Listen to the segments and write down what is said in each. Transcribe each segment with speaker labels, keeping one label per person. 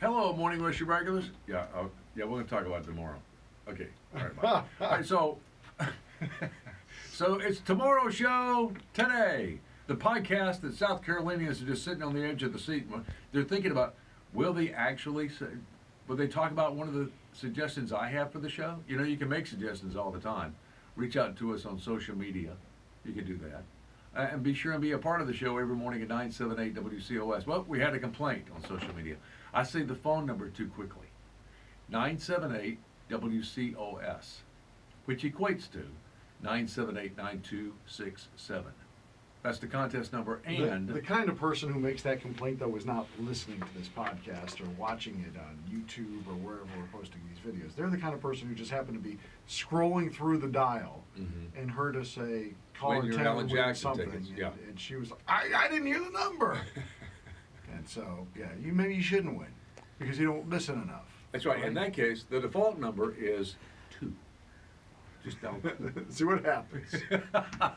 Speaker 1: Hello, Morning Rush regulars. Yeah, we're going to talk about it tomorrow. Okay, all right, bye. All right, so it's tomorrow's show today. The podcast that South Carolinians are just sitting on the edge of the seat. They're thinking about, will they actually say, will they talk about one of the suggestions I have for the show? You know, you can make suggestions all the time. Reach out to us on social media. You can do that. And be sure and be a part of the show every morning at 978 WCOS. Well, we had a complaint on social media. I say the phone number too quickly. 978 WCOS, which equates to 978-9267. That's the contest number. And
Speaker 2: the kind of person who makes that complaint, though, is not listening to this podcast or watching it on YouTube or wherever we're posting these videos. They're the kind of person who just happened to be scrolling through the dial and heard us say, call her 10
Speaker 1: Alan Jackson
Speaker 2: something.
Speaker 1: tickets.
Speaker 2: And she was like, I didn't hear the number. And so, yeah, maybe you shouldn't win because you don't listen enough.
Speaker 1: That's right. In that case, the default number is 2. Just don't.
Speaker 2: See what happens.
Speaker 1: All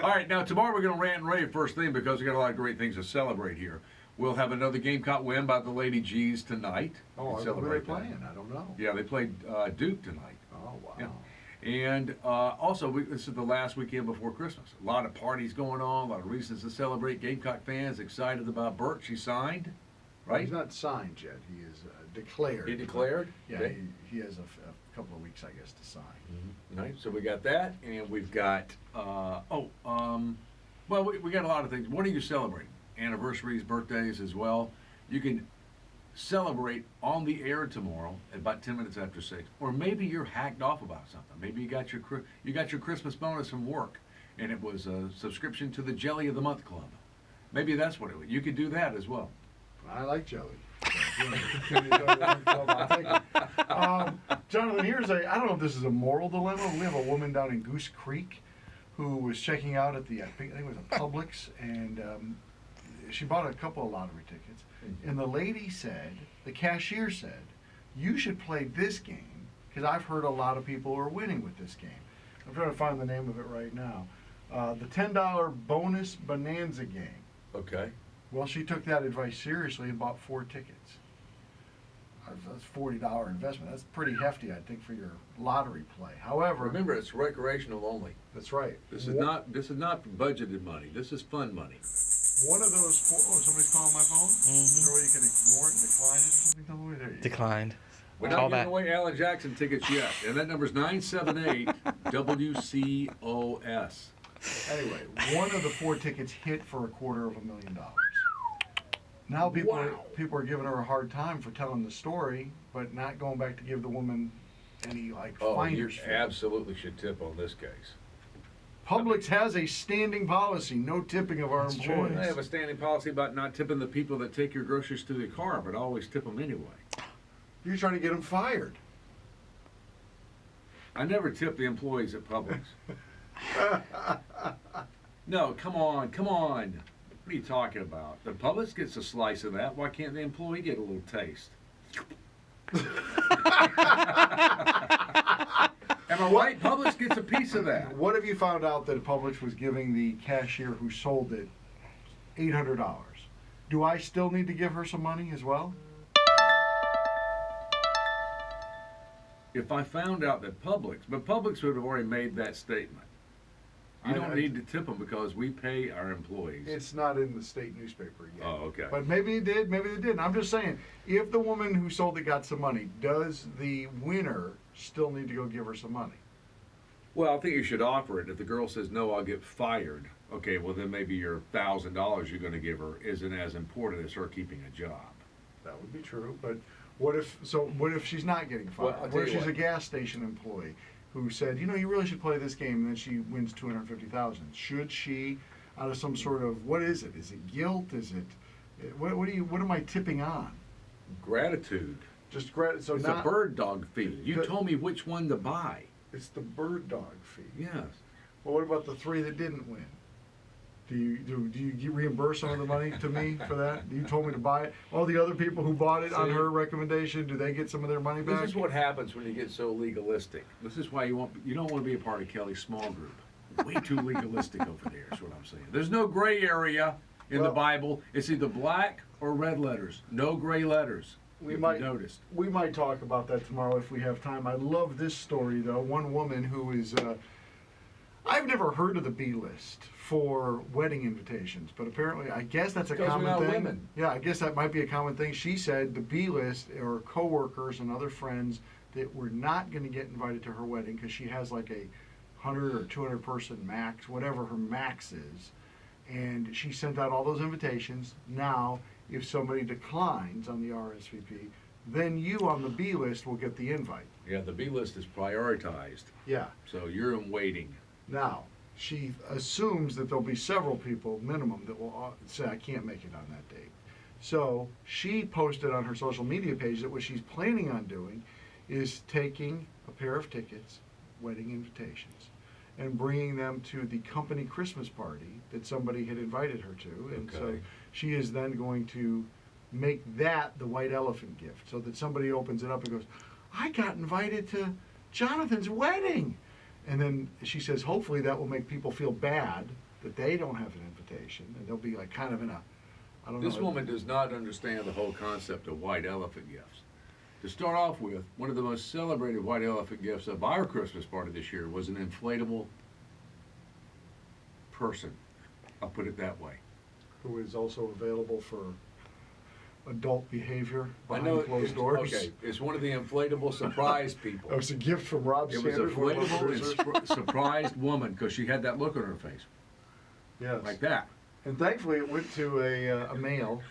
Speaker 1: right, now tomorrow we're going to rant and rave first thing because we got a lot of great things to celebrate here. We'll have another Gamecock win by the Lady G's tonight.
Speaker 2: Oh, who are they playing? I don't know.
Speaker 1: Yeah, they played Duke tonight.
Speaker 2: Oh, wow.
Speaker 1: Yeah. And also, this is the last weekend before Christmas. A lot of parties going on, a lot of reasons to celebrate. Gamecock fans excited about Bert. She signed, right?
Speaker 2: He's not signed yet. He is declared.
Speaker 1: He declared?
Speaker 2: Yeah,
Speaker 1: Okay.
Speaker 2: he has a couple of weeks, I guess, to sign.
Speaker 1: Right, so we got that, and we've got, well, we got a lot of things. What are you celebrating? Anniversaries, birthdays as well. You can celebrate on the air tomorrow at about 10 minutes after 6. Or maybe you're hacked off about something. Maybe you got your Christmas bonus from work, and it was a subscription to the Jelly of the Month Club. Maybe that's what it was. You could do that as well.
Speaker 2: I like jelly. Jonathan, I don't know if this is a moral dilemma. We have a woman down in Goose Creek who was checking out at I think it was a Publix, and she bought a couple of lottery tickets. And the cashier said, you should play this game because I've heard a lot of people are winning with this game. I'm trying to find the name of it right now. The $10 bonus bonanza game.
Speaker 1: Okay.
Speaker 2: Well, she took that advice seriously and bought 4 tickets. That's $40 investment. That's pretty hefty, I think, for your lottery play. However,
Speaker 1: remember, it's recreational only.
Speaker 2: That's right.
Speaker 1: This is not budgeted money. This is fun money.
Speaker 2: One of those 4. Oh, somebody's calling my phone. Is there a way you can ignore it and decline it or something? There you
Speaker 3: Declined.
Speaker 2: go.
Speaker 1: We're not giving away Alan Jackson tickets yet, and that number's 978 WCOS.
Speaker 2: Anyway, one of the 4 tickets hit for $250,000. Now people are giving her a hard time for telling the story, but not going back to give the woman any finder's fee.
Speaker 1: You absolutely should tip on this case.
Speaker 2: Publix has a standing policy, no tipping of our employees.
Speaker 1: They have a standing policy about not tipping the people that take your groceries to the car, but always tip them anyway.
Speaker 2: You're trying to get them fired.
Speaker 1: I never tip the employees at Publix. No, come on. What are you talking about? The Publix gets a slice of that. Why can't the employee get a little taste? Am I right? Publix gets a piece of that.
Speaker 2: What if you found out that Publix was giving the cashier who sold it $800? Do I still need to give her some money as well?
Speaker 1: If I found out that Publix would have already made that statement. You don't need to tip them because we pay our employees.
Speaker 2: It's not in the state newspaper yet.
Speaker 1: Oh, okay.
Speaker 2: But maybe it did, maybe they didn't. I'm just saying, if the woman who sold it got some money, does the winner still need to go give her some money?
Speaker 1: Well, I think you should offer it. If the girl says, no, I'll get fired, okay, well, then maybe your $1,000 you're going to give her isn't as important as her keeping a job.
Speaker 2: That would be true, but what if she's not getting fired?
Speaker 1: Well,
Speaker 2: what if she's a gas station employee who said, you really should play this game, and then she wins $250,000? Should she, out of some sort of, what is it? Is it guilt? Is it, what am I tipping on?
Speaker 1: Gratitude.
Speaker 2: Just gratitude. So
Speaker 1: it's a bird dog fee. You told me which one to buy.
Speaker 2: It's the bird dog fee.
Speaker 1: Yes.
Speaker 2: Well, what about the 3 that didn't win? Do you reimburse some of the money to me for that? You told me to buy it. All the other people who bought it on her recommendation, do they get some of their money back?
Speaker 1: This is what happens when you get so legalistic. This is why you don't want to be a part of Kelly's small group. Way too legalistic over there is what I'm saying. There's no gray area in the Bible. It's either black or red letters. No gray letters.
Speaker 2: We
Speaker 1: if
Speaker 2: might
Speaker 1: you noticed.
Speaker 2: We might talk about that tomorrow if we have time. I love this story though. One woman who is I've never heard of the B list for wedding invitations, but apparently I guess that's a
Speaker 1: Because we're
Speaker 2: common
Speaker 1: not
Speaker 2: thing.
Speaker 1: women.
Speaker 2: Yeah, I guess that might be a common thing. She said the B list are coworkers and other friends that were not going to get invited to her wedding because she has like a 100 or 200 person max, whatever her max is. And she sent out all those invitations. Now, if somebody declines on the RSVP, then you on the B list will get the invite.
Speaker 1: Yeah, the B list is prioritized.
Speaker 2: Yeah.
Speaker 1: So you're in waiting.
Speaker 2: Now, she assumes that there'll be several people, minimum, that will say, I can't make it on that date. So she posted on her social media page that what she's planning on doing is taking a pair of tickets, wedding invitations, and bringing them to the company Christmas party that somebody had invited her to. And so
Speaker 1: Okay.
Speaker 2: she is then going to make that the white elephant gift so that somebody opens it up and goes, I got invited to Jonathan's wedding. And then she says, hopefully that will make people feel bad that they don't have an invitation. And they'll be like kind of in a, I don't know.
Speaker 1: This woman does not understand the whole concept of white elephant gifts. To start off with, one of the most celebrated white elephant gifts of our Christmas party this year was an inflatable person. I'll put it that way.
Speaker 2: Who is also available for adult behavior
Speaker 1: I
Speaker 2: behind
Speaker 1: know
Speaker 2: closed doors.
Speaker 1: Okay, it's one of the inflatable surprise people.
Speaker 2: It was a gift from Rob
Speaker 1: It was a
Speaker 2: Sanders, one of our
Speaker 1: inflatable and
Speaker 2: producers.
Speaker 1: surprised woman because she had that look on her face,
Speaker 2: Yes.
Speaker 1: like that.
Speaker 2: And thankfully it went to a male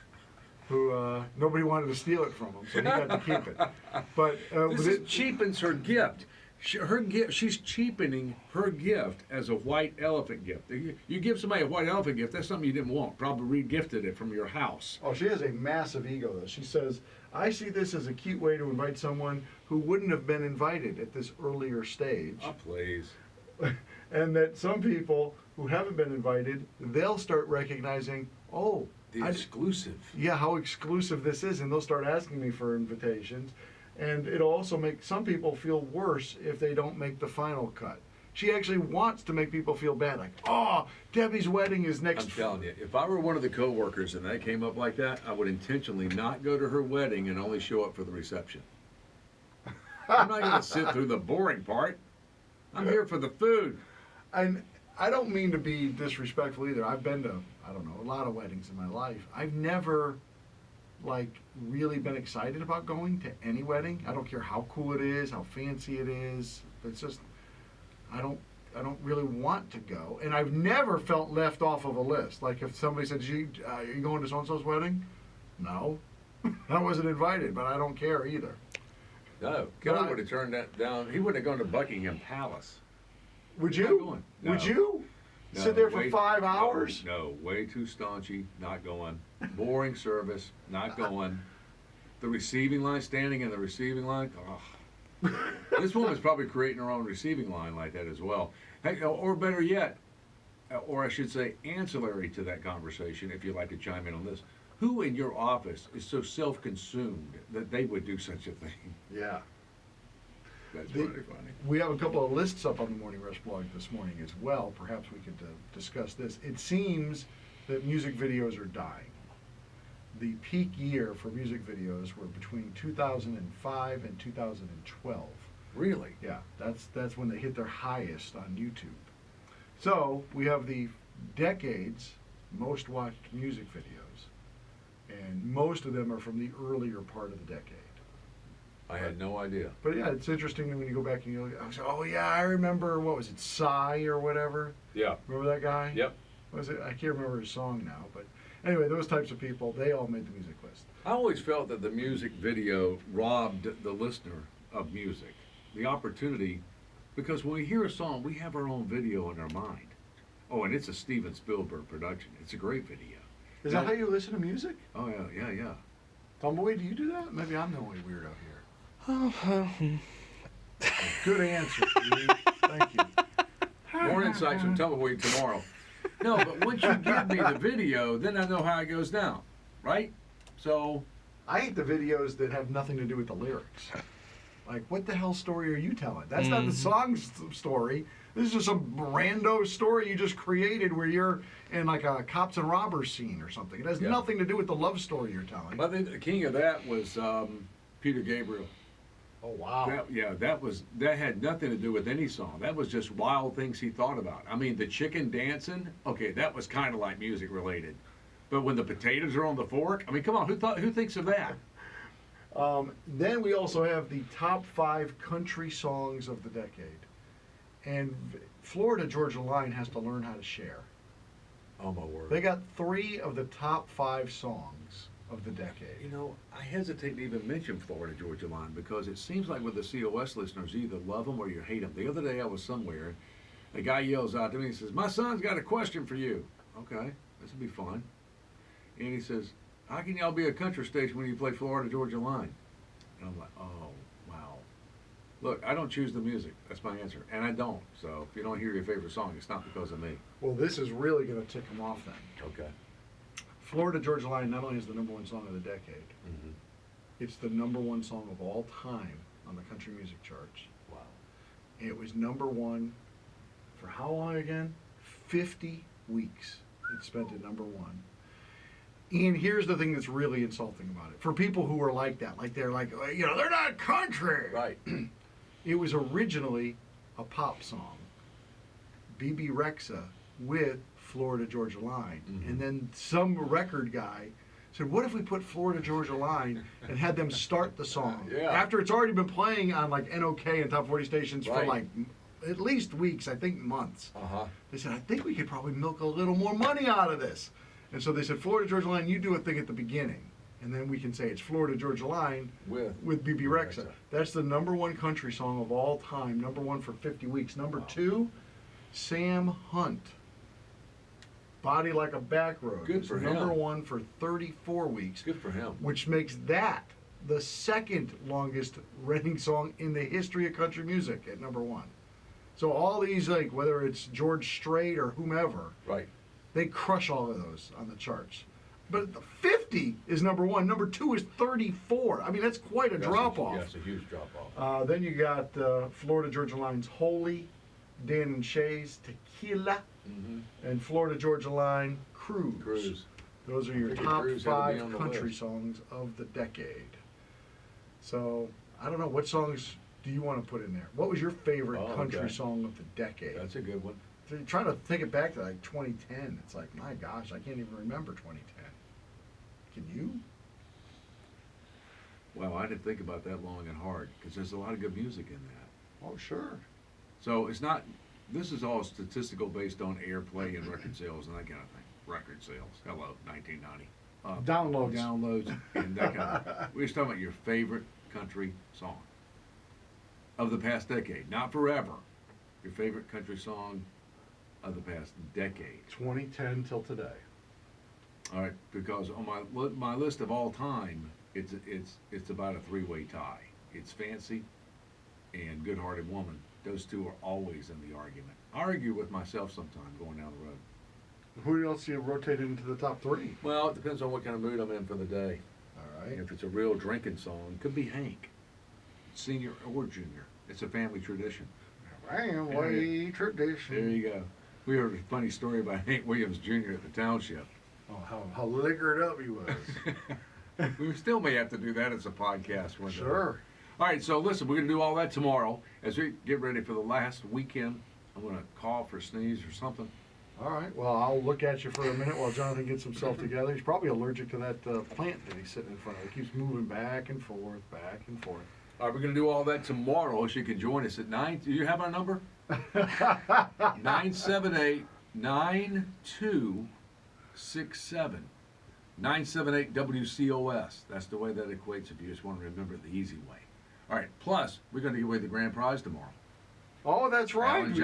Speaker 2: who nobody wanted to steal it from him, so he got to keep it. But
Speaker 1: This cheapens her gift. She's cheapening her gift as a white elephant gift. You give somebody a white elephant gift, that's something you didn't want. Probably re-gifted it from your house.
Speaker 2: oh, she has a massive ego though. She says, I see this as a cute way to invite someone who wouldn't have been invited at this earlier stage.
Speaker 1: Oh, please.
Speaker 2: And that some people who haven't been invited, they'll start recognizing, oh,
Speaker 1: The exclusive.
Speaker 2: yeah, how exclusive this is, and they'll start asking me for invitations. And it'll also make some people feel worse if they don't make the final cut. She actually wants to make people feel bad, like, oh, Debbie's wedding is next.
Speaker 1: I'm telling you, if I were one of the coworkers and that came up like that, I would intentionally not go to her wedding and only show up for the reception. I'm not going to sit through the boring part. I'm here for the food.
Speaker 2: And I don't mean to be disrespectful either. I've been to, I don't know, a lot of weddings in my life. I've never, like, really been excited about going to any wedding. I don't care how cool it is, how fancy it is. It's just, I don't really want to go. And I've never felt left off of a list. Like if somebody said, are you going to so-and-so's wedding? No. I wasn't invited, but I don't care either.
Speaker 1: No, Kelly would have turned that down. He wouldn't have gone to Buckingham Palace.
Speaker 2: Would
Speaker 1: Not
Speaker 2: you?
Speaker 1: going.
Speaker 2: Would
Speaker 1: No.
Speaker 2: you?
Speaker 1: No,
Speaker 2: Sit there for
Speaker 1: way-
Speaker 2: 5 hours?
Speaker 1: No, way too staunchy, not going. Boring service, not going. The receiving line, standing in the receiving line, oh. This woman's probably creating her own receiving line like that as well. Hey, or better yet, or I should say ancillary to that conversation, if you'd like to chime in on this, who in your office is so self-consumed that they would do such a thing?
Speaker 2: Yeah.
Speaker 1: That's
Speaker 2: The-
Speaker 1: pretty funny.
Speaker 2: We have a couple of lists up on the Morning Rush blog this morning as well. Perhaps we could discuss this. It seems that music videos are dying. The peak year for music videos were between 2005 and 2012.
Speaker 1: Really?
Speaker 2: Yeah, that's when they hit their highest on YouTube. So we have the decades most watched music videos, and most of them are from the earlier part of the decade.
Speaker 1: I had no idea.
Speaker 2: But yeah, it's interesting when you go back and you look. Oh yeah, I remember. What was it, Psy or whatever?
Speaker 1: Yeah.
Speaker 2: Remember that guy?
Speaker 1: Yep.
Speaker 2: Was it? I can't remember his song now. But anyway, those types of people, they all made the music list.
Speaker 1: I always felt that the music video robbed the listener of music, the opportunity, because when we hear a song, we have our own video in our mind. Oh, and it's a Steven Spielberg production. It's a great video.
Speaker 2: Is that how you listen to music?
Speaker 1: Oh, yeah.
Speaker 2: Tumbleweed, do you do that? Maybe I'm the only weirdo here.
Speaker 3: Oh,
Speaker 2: Good answer, Steve. Thank you.
Speaker 1: More insights from Tumbleweed tomorrow. No, but once you give me the video, then I know how it goes down, right? So,
Speaker 2: I hate the videos that have nothing to do with the lyrics. Like, what the hell story are you telling? That's not the song's story. This is just some rando story you just created where you're in like a cops and robbers scene or something. It has nothing to do with the love story you're telling.
Speaker 1: I think the king of that was Peter Gabriel.
Speaker 2: Oh, wow.
Speaker 1: That had nothing to do with any song. That was just wild things he thought about. I mean, the chicken dancing, okay, that was kind of like music related. But when the potatoes are on the fork, I mean, come on, who thinks of that?
Speaker 2: Then we also have the top 5 country songs of the decade. And Florida Georgia Line has to learn how to share.
Speaker 1: Oh, my word.
Speaker 2: They got 3 of the top 5 songs of the decade.
Speaker 1: You know, I hesitate to even mention Florida Georgia Line because it seems like with the COS listeners, you either love them or you hate them. The other day I was somewhere, a guy yells out to me, he says, "My son's got a question for you." Okay, this will be fun. And he says, "How can y'all be a country station when you play Florida Georgia Line?" And I'm like, oh, wow. Look, I don't choose the music. That's my answer. And I don't. So if you don't hear your favorite song, it's not because of me.
Speaker 2: Well, this is really going to tick them off then.
Speaker 1: Okay.
Speaker 2: Florida Georgia Line not only is the #1 song of the decade, it's the #1 song of all time on the country music charts.
Speaker 1: Wow.
Speaker 2: It was #1 for how long again? 50 weeks it spent at #1. And here's the thing that's really insulting about it. For people who are like that, like they're like, you know, they're not country.
Speaker 1: Right.
Speaker 2: It was originally a pop song. BB Rexa with Florida Georgia Line. And then some record guy said, what if we put Florida Georgia Line and had them start the song?
Speaker 1: Yeah.
Speaker 2: After it's already been playing on like NOK and top 40 stations for like at least weeks, I think months. They said, I think we could probably milk a little more money out of this. And so they said, Florida Georgia Line, you do a thing at the beginning. And then we can say it's Florida Georgia Line with BB Rexa. That's the #1 country song of all time. #1 for 50 weeks. #2, Sam Hunt. Body Like a Back Road.
Speaker 1: Good for him.
Speaker 2: #1 for 34 weeks.
Speaker 1: Good for him.
Speaker 2: Which makes that the second longest running song in the history of country music at #1. So all these, like whether it's George Strait or whomever,
Speaker 1: Right.
Speaker 2: they crush all of those on the charts. But the 50 is #1. #2 is 34. I mean, that's quite a drop off.
Speaker 1: Yes, a huge drop off.
Speaker 2: Then you got Florida Georgia Line's Holy, Dan and Shay's Tequila, and Florida Georgia Line Cruise. Those are your top 5 country songs of the decade. So, I don't know, what songs do you want to put in there? What was your favorite country song of the decade?
Speaker 1: That's a good one.
Speaker 2: So you're trying to think it back to like 2010. It's like, my gosh, I can't even remember 2010. Can you?
Speaker 1: Well, I didn't think about that long and hard because there's a lot of good music in that.
Speaker 2: Oh, sure.
Speaker 1: So it's not, this is all statistical based on airplay and record sales and that kind of thing. Record sales. Hello, 1990. Downloads and that kind of thing. We're just talking about your favorite country song of the past decade. Not forever. Your favorite country song of the past decade.
Speaker 2: 2010 till today.
Speaker 1: All right, because on my list of all time, it's about a 3-way tie. It's Fancy and Good Hearted Woman. Those two are always in the argument. I argue with myself sometime going down the road.
Speaker 2: Who else you rotated into the top 3?
Speaker 1: Well, it depends on what kind of mood I'm in for the day.
Speaker 2: All right.
Speaker 1: If it's a real drinking song, it could be Hank, senior or junior. It's a family tradition.
Speaker 2: Family tradition.
Speaker 1: There you go. We heard a funny story about Hank Williams Jr. at the township.
Speaker 2: Oh, how liquored up he was.
Speaker 1: We still may have to do that as a podcast one day.
Speaker 2: Sure.
Speaker 1: All right, so listen, we're going to do all that tomorrow. As we get ready for the last weekend, I'm going to cough or sneeze or something.
Speaker 2: All right. Well, I'll look at you for a minute while Jonathan gets himself together. He's probably allergic to that plant that he's sitting in front of. He keeps moving back and forth, back and forth.
Speaker 1: All right, we're going to do all that tomorrow, so you can join us at 9. Do you have our number? 978-9267. 978 WCOS. That's the way that equates if you just want to remember it the easy way. All right, plus, we're going to give away the grand prize tomorrow.
Speaker 2: Oh, that's right.
Speaker 1: Alan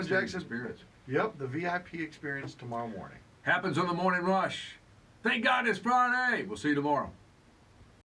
Speaker 1: Jackson Experience.
Speaker 2: Yep, the VIP experience tomorrow morning.
Speaker 1: Happens on the Morning Rush. Thank God it's Friday. We'll see you tomorrow.